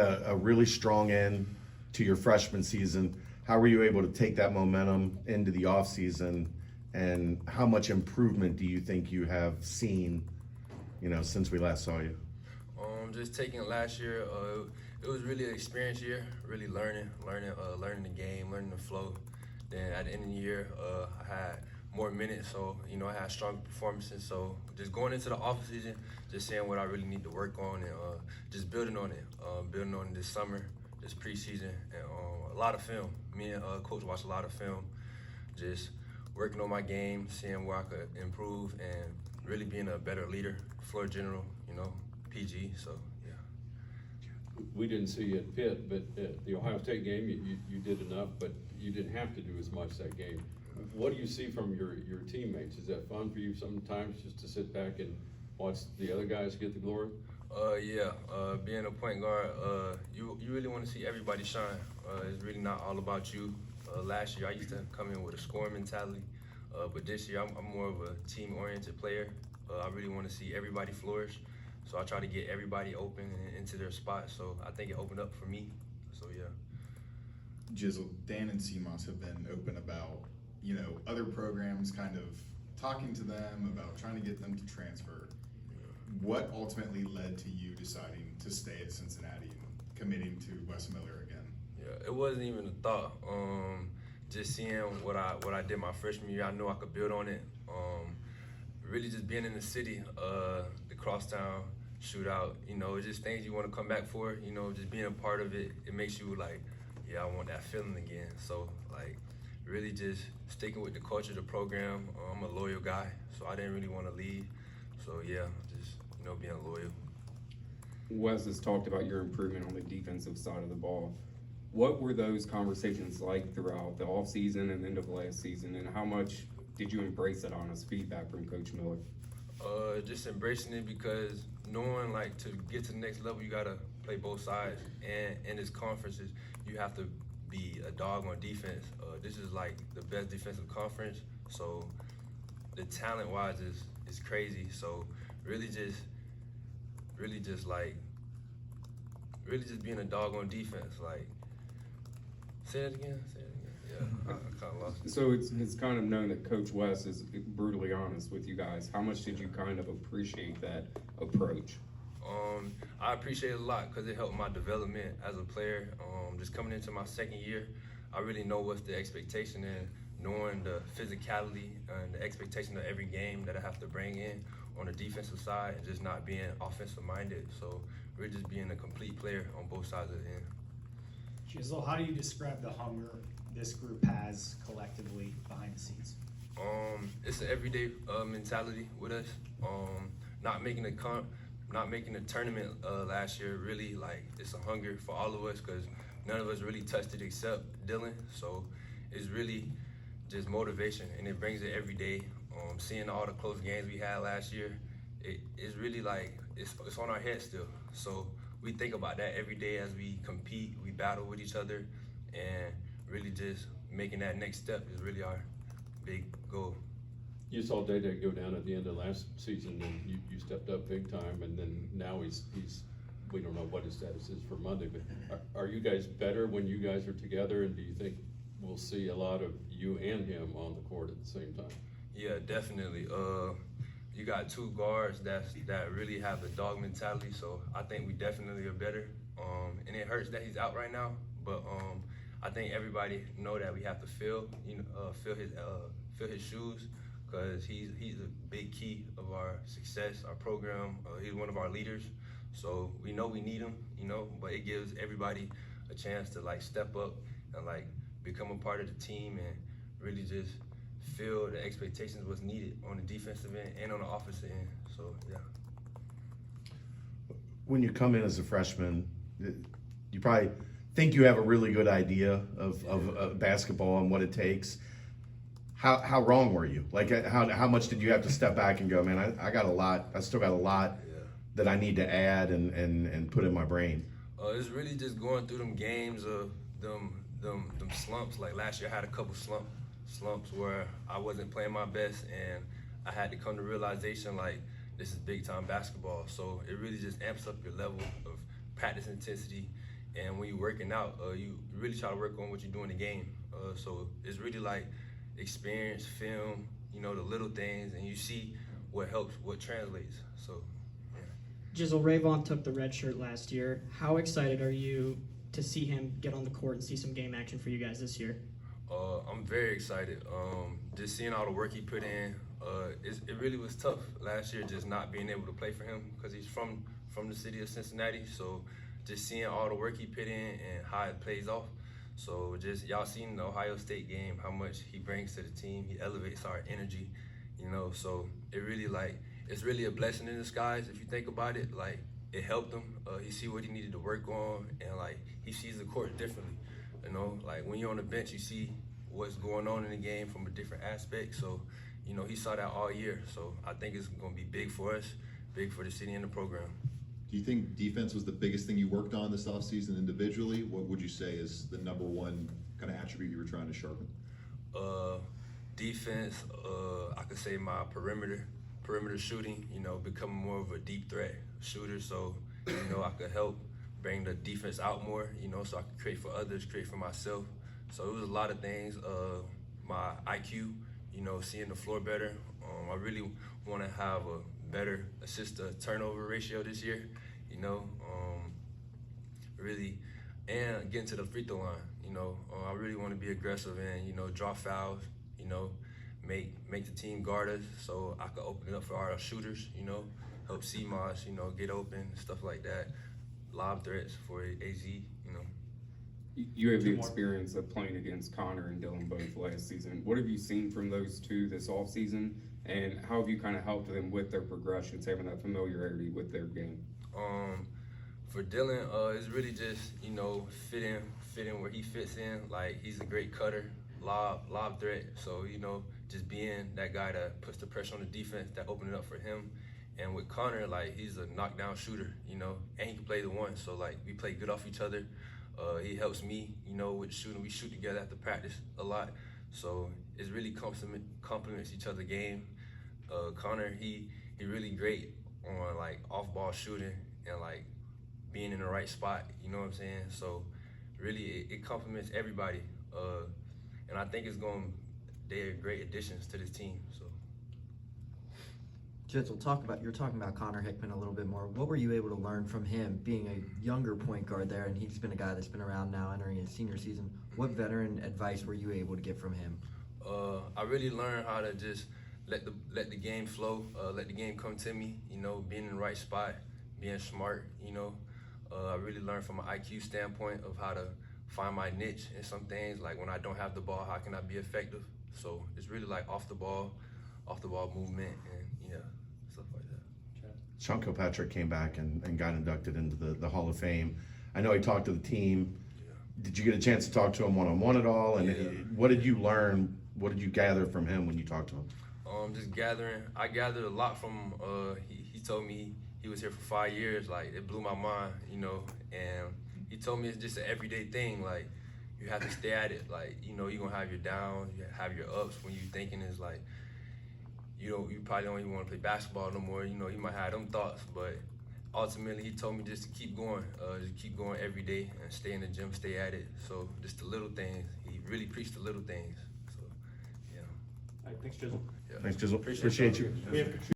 a really strong end to your freshman season. How were you able to take that momentum into the off season, and how much improvement do you think you have seen, since we last saw you? Just taking last year, it was really an experience year, really learning the game, learning the flow. Then at the end of the year, I had more minutes, so I had stronger performances. So just going into the off season, just seeing what I really need to work on, and just building on it this summer, this preseason, and a lot of film. Me and coach watched a lot of film, just working on my game, seeing where I could improve, and really being a better leader, floor general, PG. So yeah. We didn't see you at Pitt, but the Ohio State game, you did enough, but you didn't have to do as much that game. What do you see from your teammates? Is that fun for you sometimes, just to sit back and watch the other guys get the glory? Yeah. Being a point guard, you really want to see everybody shine. It's really not all about you. Last year, I used to come in with a scoring mentality, but this year, I'm more of a team-oriented player. I really want to see everybody flourish. So I try to get everybody open and into their spot. So I think it opened up for me. So yeah. Jizzle, Dan and CMOS have been open about, other programs kind of talking to them about trying to get them to transfer. What ultimately led to you deciding to stay at Cincinnati and committing to Wes Miller again? Yeah, it wasn't even a thought. Just seeing what I did my freshman year, I knew I could build on it. Really just being in the city, the crosstown shootout, it's just things you want to come back for. Just being a part of it, it makes you like, yeah, I want that feeling again. So really just sticking with the culture of the program. I'm a loyal guy, so I didn't really want to leave. So yeah, just being loyal. Wes has talked about your improvement on the defensive side of the ball. What were those conversations like throughout the offseason and end of last season, and how much did you embrace that honest feedback from Coach Miller? Just embracing it, because knowing to get to the next level, you gotta play both sides. And in this conferences, you have to be a dog on defense. This is the best defensive conference, so the talent-wise is crazy. So really just being a dog on defense. Say it again. Yeah, I kind of lost it. So it's kind of known that Coach Wes is brutally honest with you guys. How much did you kind of appreciate that approach? I appreciate it a lot because it helped my development as a player. Just coming into my second year, I really know what's the expectation, and knowing the physicality and the expectation of every game that I have to bring in on the defensive side, and just not being offensive minded. So we're just being a complete player on both sides of the end. Jizzle, how do you describe the hunger this group has collectively behind the scenes? It's an everyday mentality with us. Not making a tournament last year, really it's a hunger for all of us, because none of us really touched it except Dylan. So it's really just motivation, and it brings it every day. Seeing all the close games we had last year, it's really it's on our head still. So we think about that every day as we compete, we battle with each other, and really just making that next step is really our big goal. You saw Day-Day go down at the end of last season, and you stepped up big time, and then now he's we don't know what his status is for Monday, but are you guys better when you guys are together, and do you think we'll see a lot of you and him on the court at the same time? Yeah, definitely. You got two guards that really have the dog mentality, so I think we definitely are better. And it hurts that he's out right now, but I think everybody know that we have to fill his shoes, because he's a big key of our success, our program. He's one of our leaders, so we know we need him, but it gives everybody a chance to step up and become a part of the team, and really just feel the expectations what's needed on the defensive end and on the offensive end. So yeah. When you come in as a freshman, you probably think you have a really good idea of basketball and what it takes. How wrong were you? How much did you have to step back and go, man, I still got a lot that I need to add and put in my brain? It's really just going through them games of them slumps. Last year I had a couple slumps where I wasn't playing my best, and I had to come to realization this is big time basketball. So it really just amps up your level of practice intensity And when you're working out, you really try to work on what you do in the game. So it's really like experience, film, you know, the little things, and you see what helps, what translates. So, yeah. Jizzle, Rayvon took the red shirt last year. How excited are you to see him get on the court and see some game action for you guys this year? I'm very excited. Just seeing all the work he put in, it really was tough last year, just not being able to play for him because he's from the city of Cincinnati. So just seeing all the work he put in and how it plays off. So just y'all seen the Ohio State game, how much he brings to the team. He elevates our energy, you know. So it really it's really a blessing in disguise if you think about it. Like it helped him. He see what he needed to work on, and like he sees the court differently. You know, like when you're on the bench, you see what's going on in the game from a different aspect. So, you know, he saw that all year. So I think it's going to be big for us, big for the city and the program. Do you think defense was the biggest thing you worked on this offseason individually? What would you say is the number one kind of attribute you were trying to sharpen? Defense, I could say my perimeter shooting, you know, becoming more of a deep threat shooter. So, you know, I could help bring the defense out more, you know, so I could create for others, create for myself. So it was a lot of things. My IQ, you know, seeing the floor better. I really want to have a better assist to turnover ratio this year, you know, really, and getting to the free throw line, you know. I really want to be aggressive and, you know, draw fouls, you know, make the team guard us so I could open it up for our shooters, you know, help CMOS, you know, get open, stuff like that. Lob threats for AZ, you know. You have the experience of playing against Connor and Dylan both last season. What have you seen from those two this offseason, and how have you kind of helped them with their progressions, having that familiarity with their game? For Dylan, it's really just, you know, fit in where he fits in. Like, he's a great cutter, lob threat. So, you know, just being that guy that puts the pressure on the defense, that open it up for him. And with Connor, like, he's a knockdown shooter, you know, and he can play the one. So, like, we play good off each other. He helps me, you know, with shooting. We shoot together after practice a lot. So it's really complements each other's game. Connor, he really great on, like, off-ball shooting and, like, being in the right spot, you know what I'm saying? So really, it complements everybody. And I think they're great additions to this team, so. Jizzle, you're talking about Connor Hickman a little bit more. What were you able to learn from him, being a younger point guard there, and he's been a guy that's been around now entering his senior season? What veteran advice were you able to get from him? I really learned how to just let the game flow, let the game come to me, you know, being in the right spot, being smart, you know. I really learned from an IQ standpoint of how to find my niche in some things, like when I don't have the ball, how can I be effective? So it's really like off the ball movement, and yeah, stuff like that. Sean Kilpatrick came back and got inducted into the Hall of Fame. I know he talked to the team. Yeah. Did you get a chance to talk to him one-on-one at all? And Yeah. what did you learn? What did you gather from him when you talked to him? Just gathering. I gathered a lot from. He told me he was here for 5 years. Like, it blew my mind, you know. And he told me it's just an everyday thing. Like, you have to stay at it. Like, you know, you're gonna have your downs, you have your ups. When you thinking is like, you probably don't even want to play basketball no more. You know, you might have them thoughts, but ultimately he told me just to keep going, every day and stay in the gym, stay at it. So just the little things. He really preached the little things. So, yeah. All right, thanks, Jizzle. Yeah. Thanks, Jizzle. Appreciate Appreciate you. We have